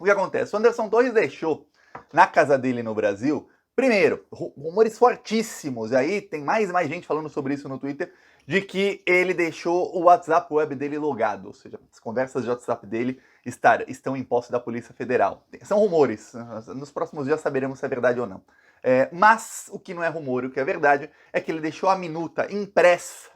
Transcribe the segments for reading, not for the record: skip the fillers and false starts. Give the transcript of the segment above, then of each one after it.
O que acontece? O Anderson Torres deixou na casa dele no Brasil, primeiro, rumores fortíssimos, e aí tem mais e mais gente falando sobre isso no Twitter, de que ele deixou o WhatsApp web dele logado, ou seja, as conversas de WhatsApp dele estão em posse da Polícia Federal. São rumores, nos próximos dias saberemos se é verdade ou não. Mas o que não é rumor, o que é verdade, é que ele deixou a minuta impressa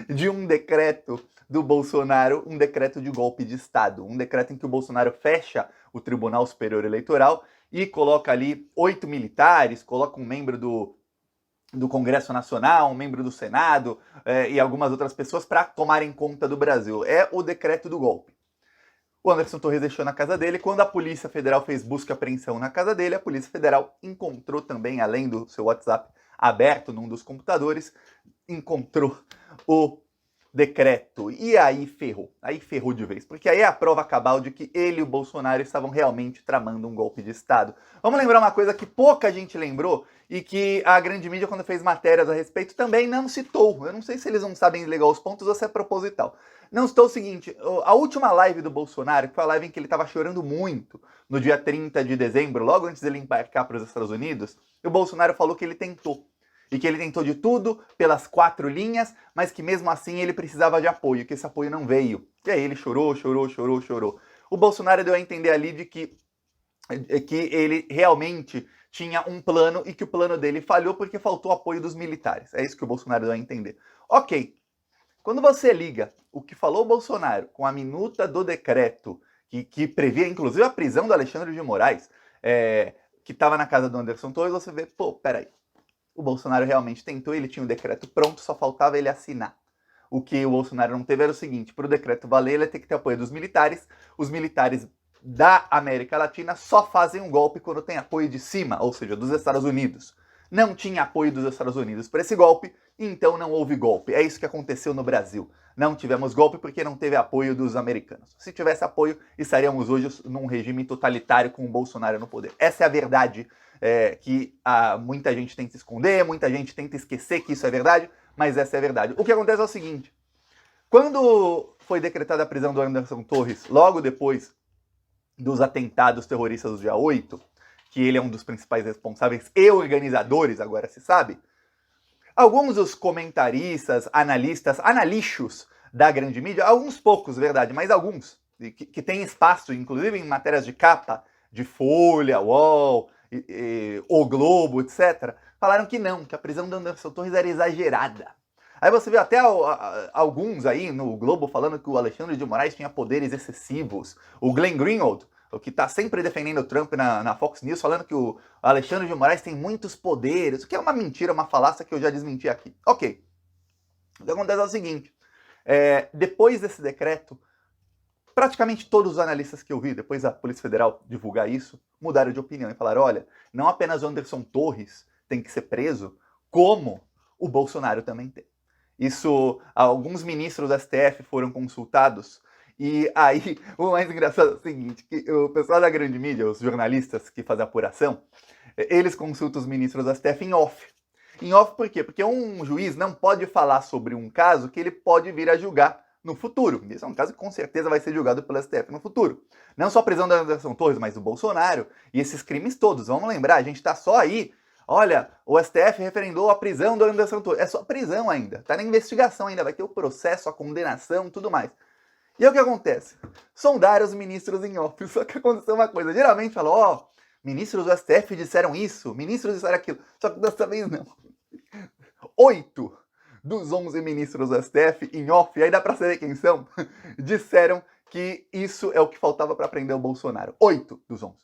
de um decreto do Bolsonaro, um decreto de golpe de Estado, um decreto em que o Bolsonaro fecha o Tribunal Superior Eleitoral e coloca ali 8 militares, coloca um membro do Congresso Nacional, um membro do Senado e algumas outras pessoas para tomarem conta do Brasil. É o decreto do golpe. O Anderson Torres deixou na casa dele. Quando a Polícia Federal fez busca e apreensão na casa dele, a Polícia Federal encontrou também, além do seu WhatsApp aberto num dos computadores, encontrou o decreto. E aí ferrou de vez, porque aí é a prova cabal de que ele e o Bolsonaro estavam realmente tramando um golpe de Estado. Vamos lembrar uma coisa que pouca gente lembrou e que a grande mídia, quando fez matérias a respeito, também não citou. Eu não sei se eles não sabem ligar os pontos ou se é proposital. Não citou o seguinte: a última live do Bolsonaro, que foi a live em que ele estava chorando muito, no dia 30 de dezembro, logo antes dele embarcar para os Estados Unidos, o Bolsonaro falou que ele tentou. E que ele tentou de tudo, pelas 4 linhas, mas que mesmo assim ele precisava de apoio, que esse apoio não veio. E aí ele chorou. O Bolsonaro deu a entender ali de que ele realmente tinha um plano e que o plano dele falhou porque faltou apoio dos militares. É isso que o Bolsonaro deu a entender. Ok, quando você liga o que falou o Bolsonaro com a minuta do decreto, que previa inclusive a prisão do Alexandre de Moraes, que estava na casa do Anderson Torres, você vê, peraí. O Bolsonaro realmente tentou, ele tinha o decreto pronto, só faltava ele assinar. O que o Bolsonaro não teve era o seguinte: para o decreto valer, ele ia ter que ter apoio dos militares. Os militares da América Latina só fazem um golpe quando tem apoio de cima, ou seja, dos Estados Unidos. Não tinha apoio dos Estados Unidos para esse golpe, então não houve golpe. É isso que aconteceu no Brasil. Não tivemos golpe porque não teve apoio dos americanos. Se tivesse apoio, estaríamos hoje num regime totalitário com o Bolsonaro no poder. Essa é a verdade que muita gente tenta esconder, muita gente tenta esquecer que isso é verdade, mas essa é a verdade. O que acontece é o seguinte: quando foi decretada a prisão do Anderson Torres, logo depois dos atentados terroristas do dia 8, que ele é um dos principais responsáveis e organizadores, agora se sabe, alguns dos comentaristas, analixos da grande mídia, alguns poucos, verdade, mas alguns, que têm espaço, inclusive em matérias de capa, de Folha, UOL, O Globo, etc., falaram que não, que a prisão do Anderson Torres era exagerada. Aí você vê até alguns aí no Globo falando que o Alexandre de Moraes tinha poderes excessivos. O Glenn Greenwald, o que está sempre defendendo o Trump na Fox News, falando que o Alexandre de Moraes tem muitos poderes, o que é uma mentira, uma falácia que eu já desmenti aqui. Ok. O que acontece é o seguinte: depois desse decreto, praticamente todos os analistas que eu vi, depois da Polícia Federal divulgar isso, mudaram de opinião e falaram: olha, não apenas o Anderson Torres tem que ser preso, como o Bolsonaro também tem. Isso, alguns ministros do STF foram consultados, e aí o mais engraçado é o seguinte: que o pessoal da grande mídia, os jornalistas que fazem apuração, eles consultam os ministros do STF em off. Em off por quê? Porque um juiz não pode falar sobre um caso que ele pode vir a julgar no futuro. Isso é um caso que com certeza vai ser julgado pelo STF no futuro. Não só a prisão da Anderson Torres, mas do Bolsonaro e esses crimes todos. Vamos lembrar, a gente está só aí. Olha, o STF referendou a prisão do Anderson Torres. É só prisão ainda. Está na investigação ainda. Vai ter o processo, a condenação, tudo mais. E aí o que acontece? Sondaram os ministros em off. Só que aconteceu uma coisa. Geralmente falam, ministros do STF disseram isso, ministros disseram aquilo. Só que dessa vez não. 8 dos 11 ministros do STF em off, e aí dá pra saber quem são, disseram que isso é o que faltava para prender o Bolsonaro. 8 dos 11.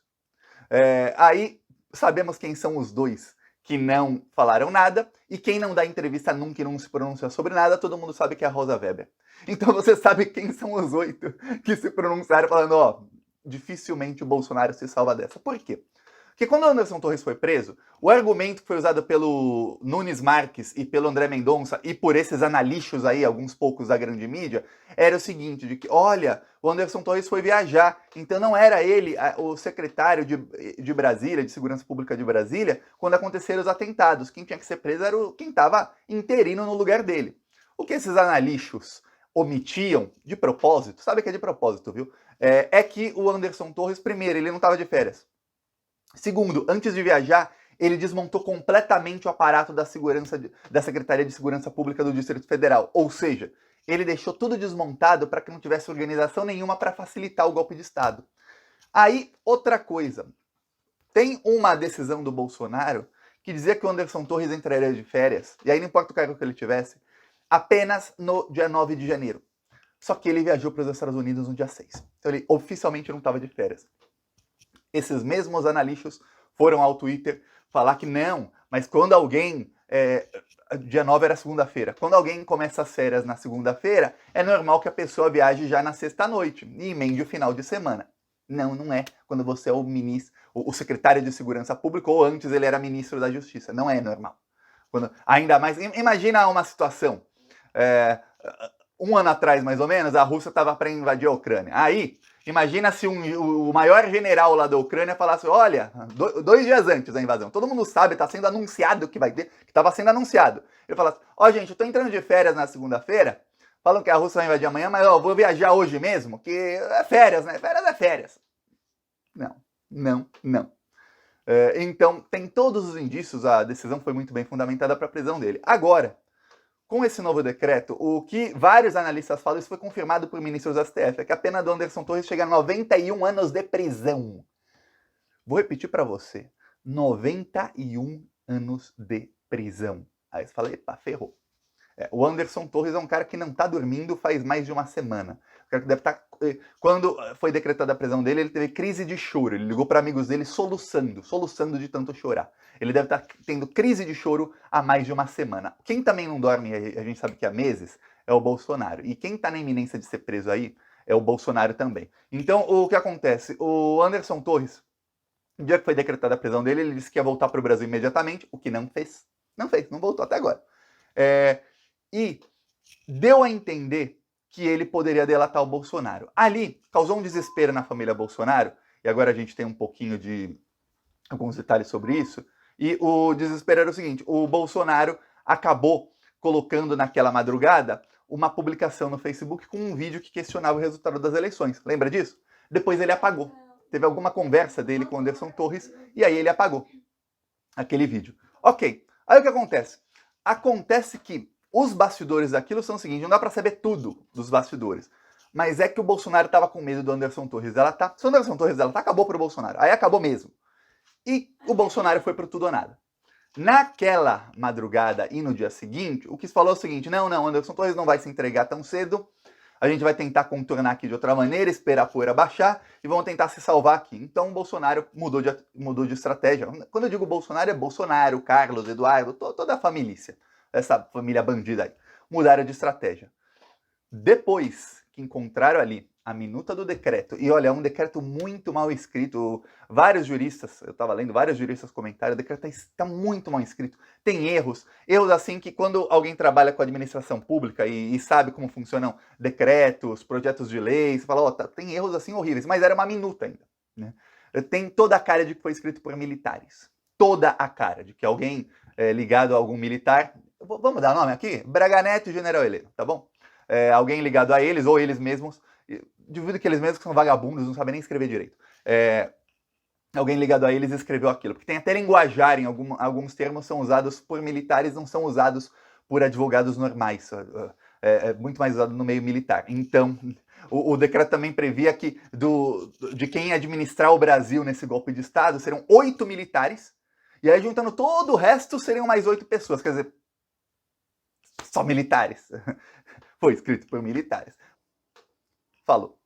Aí sabemos quem são os 2 que não falaram nada, e quem não dá entrevista nunca e não se pronuncia sobre nada, todo mundo sabe que é a Rosa Weber. Então você sabe quem são os 8 que se pronunciaram falando, dificilmente o Bolsonaro se salva dessa. Por quê? Porque quando o Anderson Torres foi preso, o argumento que foi usado pelo Nunes Marques e pelo André Mendonça e por esses analixos aí, alguns poucos da grande mídia, era o seguinte, de que, olha, o Anderson Torres foi viajar, então não era ele o secretário de Brasília, de Segurança Pública de Brasília, quando aconteceram os atentados. Quem tinha que ser preso era quem estava interino no lugar dele. O que esses analixos omitiam, de propósito, sabe que é de propósito, viu? É que o Anderson Torres, primeiro, ele não estava de férias. Segundo, antes de viajar, ele desmontou completamente o aparato da Secretaria de Segurança Pública do Distrito Federal. Ou seja, ele deixou tudo desmontado para que não tivesse organização nenhuma para facilitar o golpe de Estado. Aí, outra coisa. Tem uma decisão do Bolsonaro que dizia que o Anderson Torres entraria de férias, e aí não importa o cargo que ele tivesse, apenas no dia 9 de janeiro. Só que ele viajou para os Estados Unidos no dia 6. Então ele oficialmente não estava de férias. Esses mesmos analistas foram ao Twitter falar que não, mas quando alguém... dia 9 era segunda-feira. Quando alguém começa as férias na segunda-feira, é normal que a pessoa viaje já na sexta-noite e emende o final de semana. Não, não é. Quando você é o ministro, o secretário de Segurança Pública, ou antes ele era ministro da Justiça. Não é normal. Ainda mais, imagina uma situação. Um ano atrás, mais ou menos, a Rússia estava para invadir a Ucrânia. Aí, imagina se o maior general lá da Ucrânia falasse, olha, 2 dias antes da invasão, todo mundo sabe, está sendo anunciado que vai ter, que estava sendo anunciado. Ele falasse, gente, eu estou entrando de férias na segunda-feira, falam que a Rússia vai invadir amanhã, mas eu vou viajar hoje mesmo, que é férias, né? Férias é férias. Não. Então, tem todos os indícios, a decisão foi muito bem fundamentada para a prisão dele. Agora, com esse novo decreto, o que vários analistas falam, isso foi confirmado por ministros do STF, é que a pena do Anderson Torres chega a 91 anos de prisão. Vou repetir para você, 91 anos de prisão. Aí você fala, epa, ferrou. O Anderson Torres é um cara que não está dormindo faz mais de uma semana. O cara que deve estar... Quando foi decretada a prisão dele, ele teve crise de choro. Ele ligou para amigos dele soluçando de tanto chorar. Ele deve estar tendo crise de choro há mais de uma semana. Quem também não dorme, a gente sabe que há meses, é o Bolsonaro. E quem está na iminência de ser preso aí é o Bolsonaro também. Então, o que acontece? O Anderson Torres, no dia que foi decretada a prisão dele, ele disse que ia voltar para o Brasil imediatamente, o que não fez. Não voltou até agora. E deu a entender que ele poderia delatar o Bolsonaro. Ali, causou um desespero na família Bolsonaro, e agora a gente tem um pouquinho de alguns detalhes sobre isso, e o desespero era o seguinte, o Bolsonaro acabou colocando naquela madrugada uma publicação no Facebook com um vídeo que questionava o resultado das eleições. Lembra disso? Depois ele apagou. Teve alguma conversa dele com o Anderson Torres, e aí ele apagou aquele vídeo. Ok, aí o que acontece? Acontece que os bastidores daquilo são o seguinte, não dá para saber tudo dos bastidores, mas é que o Bolsonaro estava com medo do Anderson Torres delatar. Se o Anderson Torres delatar, acabou para o Bolsonaro. Aí acabou mesmo. E o Bolsonaro foi pro tudo ou nada. Naquela madrugada e no dia seguinte, o que se falou é o seguinte, não, Anderson Torres não vai se entregar tão cedo, a gente vai tentar contornar aqui de outra maneira, esperar a poeira baixar e vamos tentar se salvar aqui. Então o Bolsonaro mudou de estratégia. Quando eu digo Bolsonaro, é Bolsonaro, Carlos, Eduardo, toda a família. Essa família bandida aí, mudaram de estratégia. Depois que encontraram ali a minuta do decreto, e olha, é um decreto muito mal escrito, vários juristas, eu estava lendo, vários juristas comentaram, o decreto está muito mal escrito, tem erros assim que quando alguém trabalha com administração pública e sabe como funcionam decretos, projetos de lei, você fala, tem erros assim horríveis, mas era uma minuta ainda, né? Tem toda a cara de que foi escrito por militares, toda a cara de que alguém ligado a algum militar, vamos dar nome aqui? Braga Neto e General Heleno, tá bom? Alguém ligado a eles, ou eles mesmos, duvido que eles mesmos que são vagabundos, não sabem nem escrever direito. Alguém ligado a eles escreveu aquilo, porque tem até linguajar em alguns termos são usados por militares, não são usados por advogados normais, é muito mais usado no meio militar. Então, o decreto também previa que de quem ia administrar o Brasil nesse golpe de Estado serão 8 militares, e aí juntando todo o resto seriam mais 8 pessoas, quer dizer, só militares. Foi escrito por militares. Falou.